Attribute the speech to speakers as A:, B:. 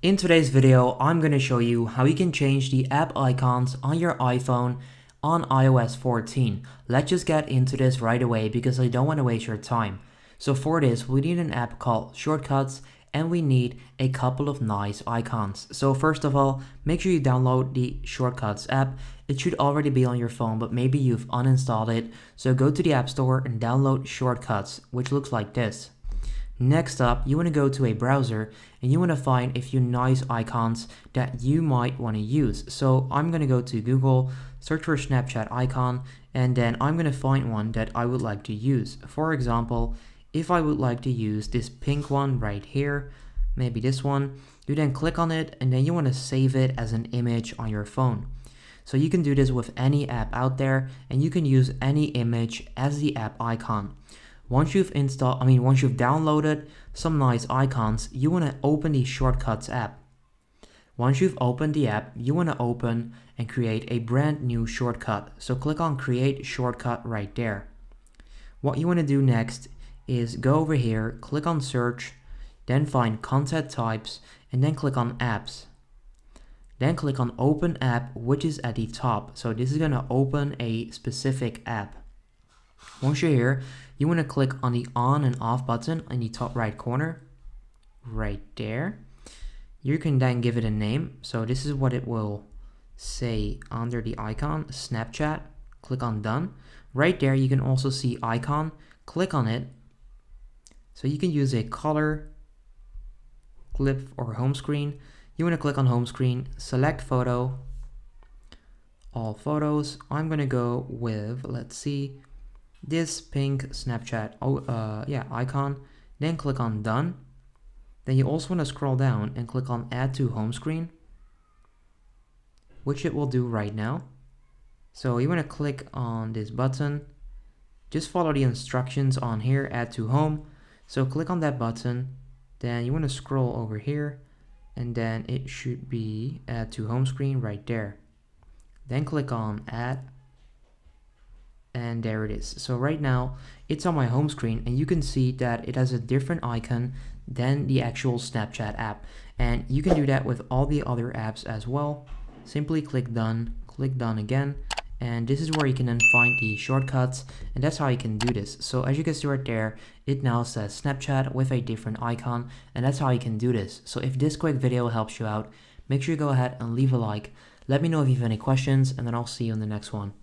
A: In today's video, I'm going to show you how you can change the app icons on your iPhone on iOS 14. Let's just get into this right away because I don't want to waste your time. So for this, we need an app called Shortcuts and we need a couple of nice icons. So first of all, make sure you download the Shortcuts app. It should already be on your phone, but maybe you've uninstalled it. So go to the App Store and download Shortcuts, which looks like this. Next up, you want to go to a browser and you want to find a few nice icons that you might want to use. So I'm going to go to Google, search for Snapchat icon, and then I'm going to find one that I would like to use. For example, if I would like to use this pink one right here, maybe this one, you then click on it and then you want to save it as an image on your phone. So you can do this with any app out there and you can use any image as the app icon. Once you've downloaded some nice icons, you want to open the Shortcuts app. Once you've opened the app, you want to open and create a brand new shortcut. So click on Create Shortcut right there. What you want to do next is go over here, click on Search, then find Content Types, and then click on Apps. Then click on Open App, which is at the top. So this is going to open a specific app. Once you're here, you want to click on the on and off button in the top right corner, right there. You can then give it a name. So this is what it will say under the icon, Snapchat. Click on Done. Right there, you can also see icon. Click on it. So you can use a color, clip, or home screen. You want to click on home screen, select photo, all photos. I'm going to go with, let's see, this pink Snapchat icon. Then click on Done. Then you also want to scroll down and click on Add to Home Screen, which it will do right now. So you want to click on this button. Just follow the instructions on here, Add to Home. So click on that button. Then you want to scroll over here and then it should be Add to Home Screen right there. Then click on Add. And there it is. So right now it's on my home screen and you can see that it has a different icon than the actual Snapchat app. And you can do that with all the other apps as well. Simply click Done again. And this is where you can then find the shortcuts, and that's how you can do this. So as you can see right there, it now says Snapchat with a different icon, and that's how you can do this. So if this quick video helps you out, make sure you go ahead and leave a like. Let me know if you have any questions, and then I'll see you in the next one.